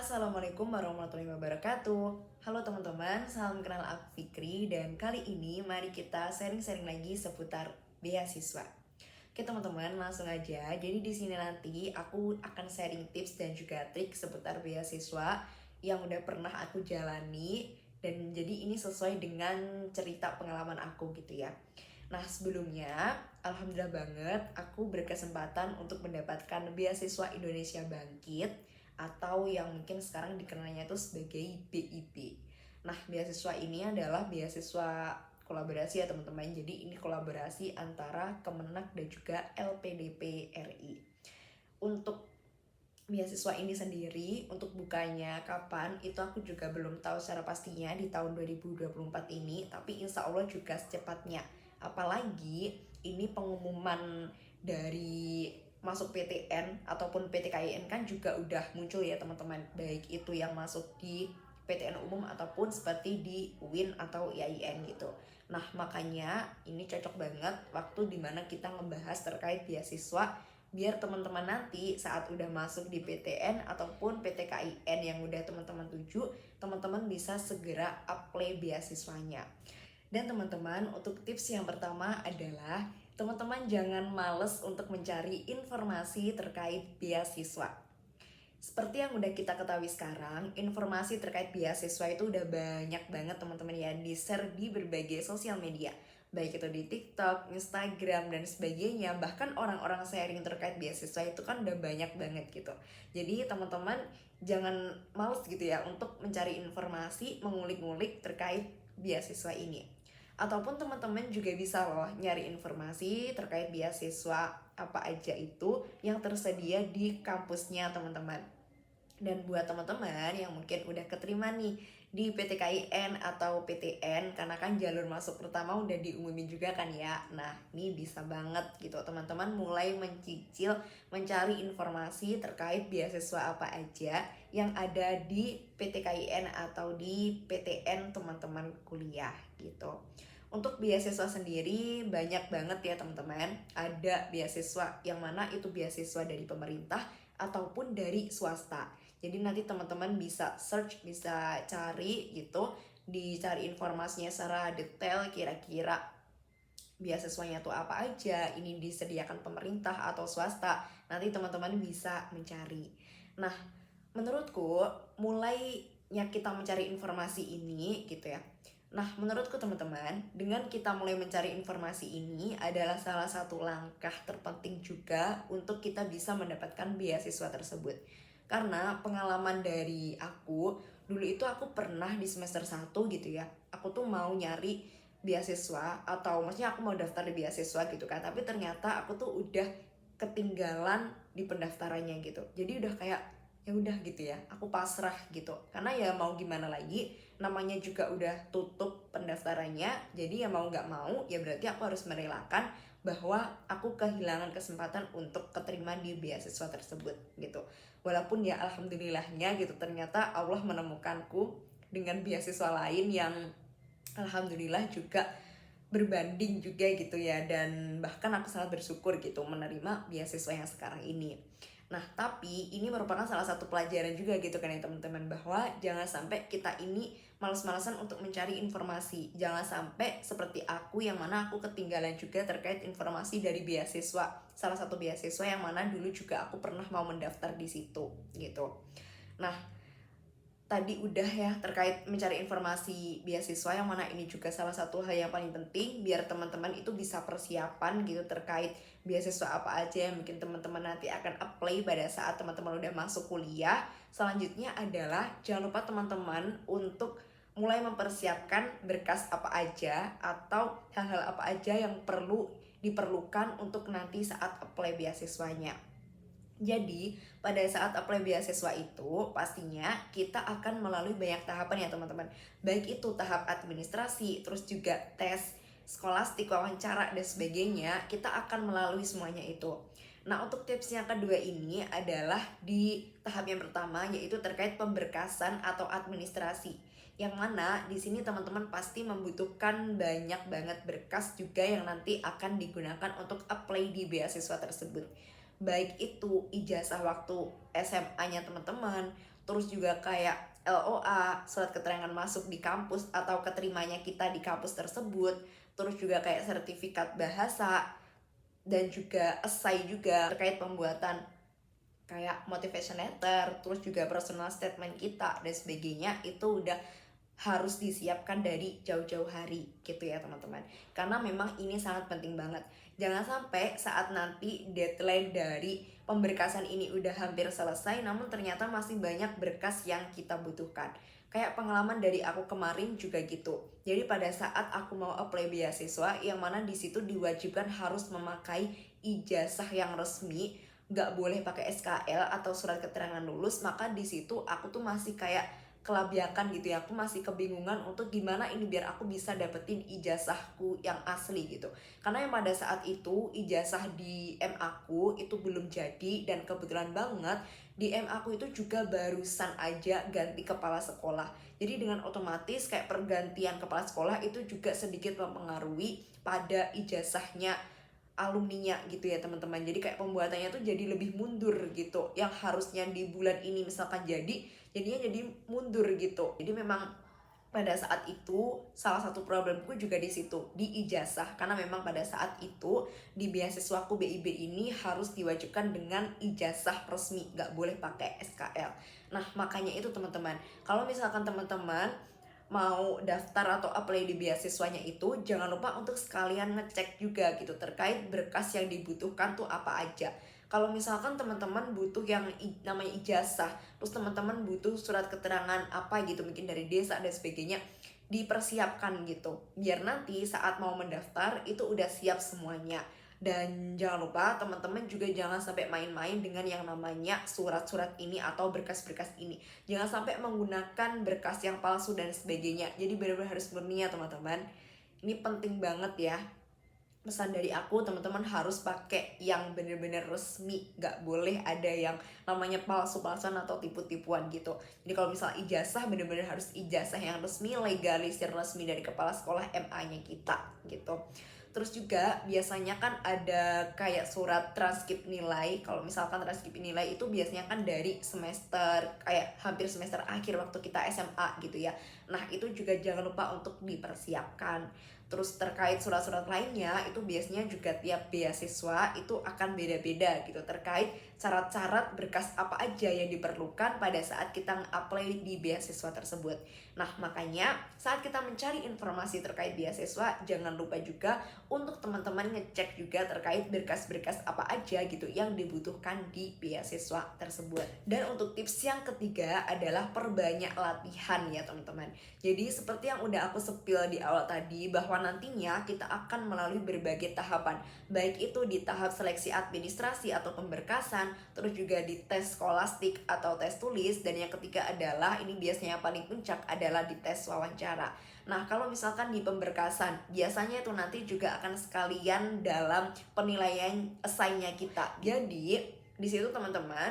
Assalamualaikum warahmatullahi wabarakatuh. Halo teman-teman, salam kenal aku Fikri. Dan kali ini mari kita sharing-sharing lagi seputar beasiswa. Oke teman-teman, langsung aja. Jadi di sini nanti aku akan sharing tips dan juga trik seputar beasiswa yang udah pernah aku jalani. Dan jadi ini sesuai dengan cerita pengalaman aku gitu ya. Nah sebelumnya, alhamdulillah banget aku berkesempatan untuk mendapatkan beasiswa Indonesia Bangkit, atau yang mungkin sekarang dikenalnya itu sebagai BIP. Nah, beasiswa ini adalah beasiswa kolaborasi ya teman-teman. Jadi ini kolaborasi antara Kemenak dan juga LPDP RI. Untuk beasiswa ini sendiri, untuk bukanya kapan itu aku juga belum tahu secara pastinya di tahun 2024 ini, tapi insya Allah juga secepatnya. Apalagi ini pengumuman dari masuk PTN ataupun PTKIN kan juga udah muncul ya teman-teman, baik itu yang masuk di PTN umum ataupun seperti di UIN atau IAIN gitu. Nah makanya ini cocok banget waktu dimana kita ngebahas terkait beasiswa, biar teman-teman nanti saat udah masuk di PTN ataupun PTKIN yang udah teman-teman tuju, teman-teman bisa segera apply beasiswanya. Dan teman-teman, untuk tips yang pertama adalah teman-teman jangan males untuk mencari informasi terkait beasiswa. Seperti yang udah kita ketahui sekarang, informasi terkait beasiswa itu udah banyak banget teman-teman ya, di-share di berbagai sosial media, baik itu di TikTok, Instagram, dan sebagainya. Bahkan orang-orang sharing terkait beasiswa itu kan udah banyak banget gitu. Jadi teman-teman jangan males gitu ya untuk mencari informasi, mengulik-ngulik terkait beasiswa ini. Ataupun teman-teman juga bisa loh nyari informasi terkait beasiswa apa aja itu yang tersedia di kampusnya teman-teman. Dan buat teman-teman yang mungkin udah keterima nih di PTKIN atau PTN, karena kan jalur masuk pertama udah diumumin juga kan ya. Nah ini bisa banget gitu teman-teman mulai mencicil, mencari informasi terkait beasiswa apa aja yang ada di PTKIN atau di PTN teman-teman kuliah gitu. Untuk beasiswa sendiri banyak banget ya teman-teman. Ada beasiswa yang mana itu beasiswa dari pemerintah ataupun dari swasta. Jadi nanti teman-teman bisa search, bisa cari gitu, dicari informasinya secara detail kira-kira beasiswanya tuh apa aja, ini disediakan pemerintah atau swasta. Nanti teman-teman bisa mencari. Nah, menurutku mulainya kita mencari informasi ini gitu ya. Nah, menurutku teman-teman, dengan kita mulai mencari informasi ini adalah salah satu langkah terpenting juga untuk kita bisa mendapatkan beasiswa tersebut. Karena pengalaman dari aku, dulu itu aku pernah di semester 1 gitu ya. Aku tuh mau nyari beasiswa, atau maksudnya aku mau daftar di beasiswa gitu kan. Tapi ternyata aku tuh udah ketinggalan di pendaftarannya gitu. Jadi udah kayak ya udah gitu ya, aku pasrah gitu. Karena ya mau gimana lagi, namanya juga udah tutup pendaftarannya. Jadi ya mau nggak mau ya berarti aku harus merelakan bahwa aku kehilangan kesempatan untuk keterima di beasiswa tersebut gitu. Walaupun ya alhamdulillahnya gitu ternyata Allah menemukanku dengan beasiswa lain yang alhamdulillah juga berbanding juga gitu ya, dan bahkan aku sangat bersyukur gitu menerima beasiswa yang sekarang ini. Nah tapi ini merupakan salah satu pelajaran juga gitu kan ya teman-teman, bahwa jangan sampai kita ini malas-malasan untuk mencari informasi. Jangan sampai seperti aku yang mana aku ketinggalan juga terkait informasi dari beasiswa, salah satu beasiswa yang mana dulu juga aku pernah mau mendaftar di situ gitu. Nah tadi udah ya terkait mencari informasi beasiswa, yang mana ini juga salah satu hal yang paling penting biar teman-teman itu bisa persiapan gitu terkait beasiswa apa aja yang mungkin teman-teman nanti akan apply pada saat teman-teman udah masuk kuliah. Selanjutnya adalah jangan lupa teman-teman untuk mulai mempersiapkan berkas apa aja atau hal-hal apa aja yang perlu diperlukan untuk nanti saat apply beasiswanya. Jadi pada saat apply beasiswa itu pastinya kita akan melalui banyak tahapan ya teman-teman. Baik itu tahap administrasi, terus juga tes skolastik, wawancara, dan sebagainya. Kita akan melalui semuanya itu. Nah untuk tips yang kedua ini adalah di tahap yang pertama, yaitu terkait pemberkasan atau administrasi. Yang mana di sini teman-teman pasti membutuhkan banyak banget berkas juga yang nanti akan digunakan untuk apply di beasiswa tersebut. Baik itu ijazah waktu SMA-nya teman-teman, terus juga kayak LOA, surat keterangan masuk di kampus atau keterimanya kita di kampus tersebut, terus juga kayak sertifikat bahasa, dan juga essay juga terkait pembuatan kayak motivation letter, terus juga personal statement kita dan sebagainya, itu udah harus disiapkan dari jauh-jauh hari gitu ya teman-teman, karena memang ini sangat penting banget. Jangan sampai saat nanti deadline dari pemberkasan ini udah hampir selesai namun ternyata masih banyak berkas yang kita butuhkan. Kayak pengalaman dari aku kemarin juga gitu. Jadi pada saat aku mau apply beasiswa, yang mana di situ diwajibkan harus memakai ijazah yang resmi, nggak boleh pakai SKL atau surat keterangan lulus, maka di situ aku tuh masih kayak kelabakan gitu ya. Aku masih kebingungan untuk gimana ini biar aku bisa dapetin ijazahku yang asli gitu, karena yang pada saat itu ijazah di M aku itu belum jadi, dan kebetulan banget di M aku itu juga barusan aja ganti kepala sekolah. Jadi dengan otomatis kayak pergantian kepala sekolah itu juga sedikit mempengaruhi pada ijazahnya alumninya gitu ya teman-teman. Jadi kayak pembuatannya tuh jadi lebih mundur gitu, yang harusnya di bulan ini misalkan jadinya jadi mundur gitu. Jadi memang pada saat itu salah satu problemku juga di situ, di ijazah, karena memang pada saat itu di beasiswaku BIB ini harus diwajibkan dengan ijazah resmi, nggak boleh pakai SKL. Nah makanya itu teman-teman, kalau misalkan teman-teman mau daftar atau apply di beasiswanya itu, jangan lupa untuk sekalian ngecek juga gitu terkait berkas yang dibutuhkan tuh apa aja. Kalau misalkan teman-teman butuh yang namanya ijazah, terus teman-teman butuh surat keterangan apa gitu, mungkin dari desa dan sebagainya, dipersiapkan gitu biar nanti saat mau mendaftar itu udah siap semuanya. Dan jangan lupa teman-teman juga jangan sampai main-main dengan yang namanya surat-surat ini atau berkas-berkas ini. Jangan sampai menggunakan berkas yang palsu dan sebagainya. Jadi benar-benar harus murni ya teman-teman. Ini penting banget ya. Pesan dari aku, teman-teman harus pakai yang benar-benar resmi, nggak boleh ada yang namanya palsu-palsuan atau tipu-tipuan gitu. Jadi kalau misalnya ijazah, benar-benar harus ijazah yang resmi, legalisir resmi dari kepala sekolah MA-nya kita gitu. Terus juga biasanya kan ada kayak surat transkrip nilai. Kalau misalkan transkrip nilai itu biasanya kan dari semester, kayak hampir semester akhir waktu kita SMA gitu ya. Nah itu juga jangan lupa untuk dipersiapkan. Terus terkait surat-surat lainnya itu biasanya juga tiap beasiswa itu akan beda-beda gitu, terkait syarat-syarat berkas apa aja yang diperlukan pada saat kita nge-apply di beasiswa tersebut. Nah makanya saat kita mencari informasi terkait beasiswa, jangan lupa juga untuk teman-teman ngecek juga terkait berkas-berkas apa aja gitu yang dibutuhkan di beasiswa tersebut. Dan untuk tips yang ketiga adalah perbanyak latihan ya teman-teman. Jadi seperti yang udah aku spill di awal tadi, bahwa nantinya kita akan melalui berbagai tahapan, baik itu di tahap seleksi administrasi atau pemberkasan, terus juga di tes skolastik atau tes tulis, dan yang ketiga adalah ini biasanya paling puncak adalah di tes wawancara. Nah kalau misalkan di pemberkasan, biasanya itu nanti juga akan sekalian dalam penilaian esainya kita. Jadi di situ teman-teman,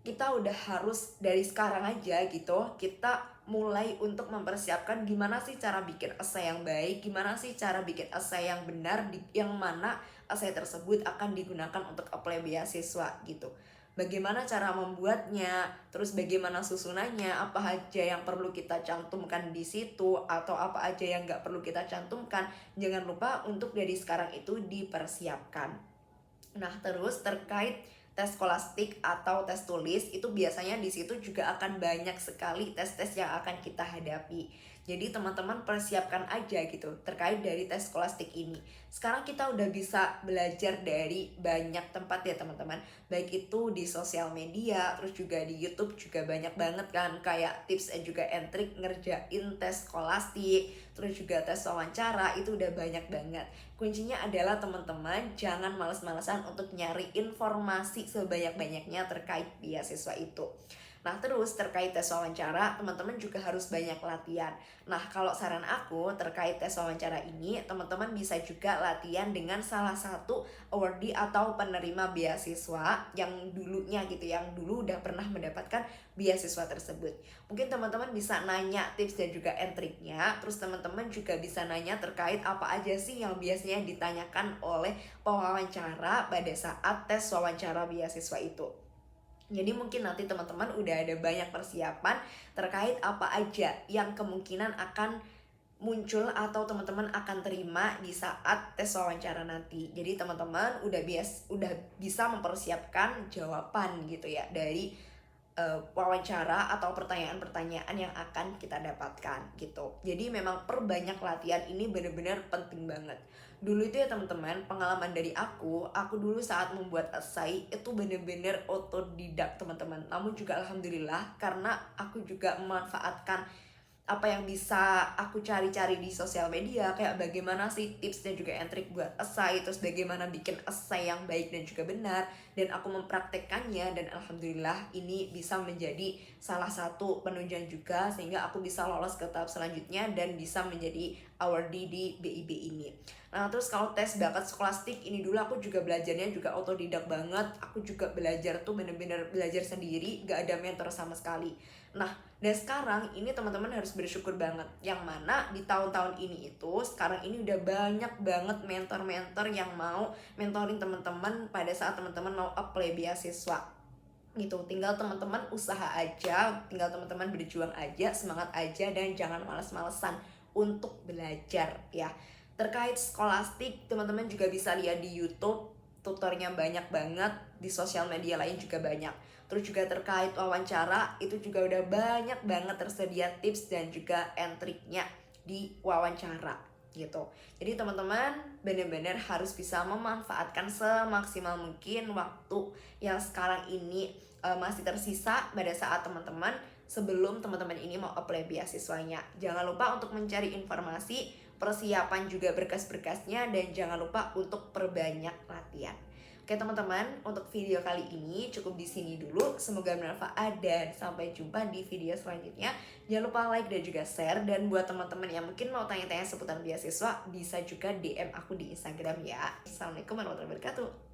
kita udah harus dari sekarang aja gitu, kita mulai untuk mempersiapkan gimana sih cara bikin essay yang baik, gimana sih cara bikin essay yang benar, yang mana essay tersebut akan digunakan untuk apply beasiswa gitu. Bagaimana cara membuatnya, terus bagaimana susunannya, apa aja yang perlu kita cantumkan di situ, atau apa aja yang nggak perlu kita cantumkan. Jangan lupa untuk dari sekarang itu dipersiapkan. Nah terus terkait tes skolastik atau tes tulis, itu biasanya di situ juga akan banyak sekali tes-tes yang akan kita hadapi. Jadi teman-teman persiapkan aja gitu terkait dari tes skolastik ini. Sekarang kita udah bisa belajar dari banyak tempat ya teman-teman, baik itu di sosial media, terus juga di YouTube juga banyak banget kan kayak tips and juga and trick ngerjain tes skolastik, terus juga tes wawancara, itu udah banyak banget. Kuncinya adalah teman-teman jangan males-malesan untuk nyari informasi sebanyak-banyaknya terkait beasiswa itu. Nah terus terkait tes wawancara, teman-teman juga harus banyak latihan. Nah kalau saran aku terkait tes wawancara ini, teman-teman bisa juga latihan dengan salah satu awardee atau penerima beasiswa yang dulunya gitu, yang dulu udah pernah mendapatkan beasiswa tersebut. Mungkin teman-teman bisa nanya tips dan juga triknya. Terus teman-teman juga bisa nanya terkait apa aja sih yang biasanya ditanyakan oleh pewawancara pada saat tes wawancara beasiswa itu. Jadi mungkin nanti teman-teman udah ada banyak persiapan terkait apa aja yang kemungkinan akan muncul atau teman-teman akan terima di saat tes wawancara nanti. Jadi teman-teman udah bisa mempersiapkan jawaban gitu ya dari wawancara atau pertanyaan-pertanyaan yang akan kita dapatkan gitu. Jadi memang perbanyak latihan ini benar-benar penting banget. Dulu itu ya teman-teman, pengalaman dari aku dulu saat membuat esai itu benar-benar otodidak teman-teman. Namun juga alhamdulillah karena aku juga memanfaatkan apa yang bisa aku cari-cari di sosial media, kayak bagaimana sih tips dan juga trik buat esai, terus bagaimana bikin esai yang baik dan juga benar, dan aku mempraktekkannya, dan alhamdulillah ini bisa menjadi salah satu penunjang juga sehingga aku bisa lolos ke tahap selanjutnya dan bisa menjadi awardee di BIB ini. Nah terus kalau tes bakat skolastik ini dulu aku juga belajarnya juga otodidak banget. Aku juga belajar tuh bener-bener belajar sendiri, gak ada mentor sama sekali. Nah dan sekarang ini teman-teman harus bersyukur banget, yang mana di tahun-tahun ini itu sekarang ini udah banyak banget mentor-mentor yang mau mentoring teman-teman pada saat teman-teman mau apply beasiswa gitu. Tinggal teman-teman usaha aja, tinggal teman-teman berjuang aja, semangat aja, dan jangan malas-malesan untuk belajar ya. Terkait skolastik, teman-teman juga bisa lihat di YouTube, tutornya banyak banget, di sosial media lain juga banyak. Terus juga terkait wawancara, itu juga udah banyak banget tersedia tips dan juga triknya di wawancara gitu. Jadi teman-teman benar-benar harus bisa memanfaatkan semaksimal mungkin waktu yang sekarang ini masih tersisa pada saat teman-teman sebelum teman-teman ini mau apply beasiswanya. Jangan lupa untuk mencari informasi, persiapan juga berkas-berkasnya, dan jangan lupa untuk perbanyak latihan. Oke teman-teman, untuk video kali ini cukup di sini dulu. Semoga bermanfaat dan sampai jumpa di video selanjutnya. Jangan lupa like dan juga share. Dan buat teman-teman yang mungkin mau tanya-tanya seputar beasiswa, bisa juga DM aku di Instagram ya. Assalamualaikum warahmatullahi wabarakatuh.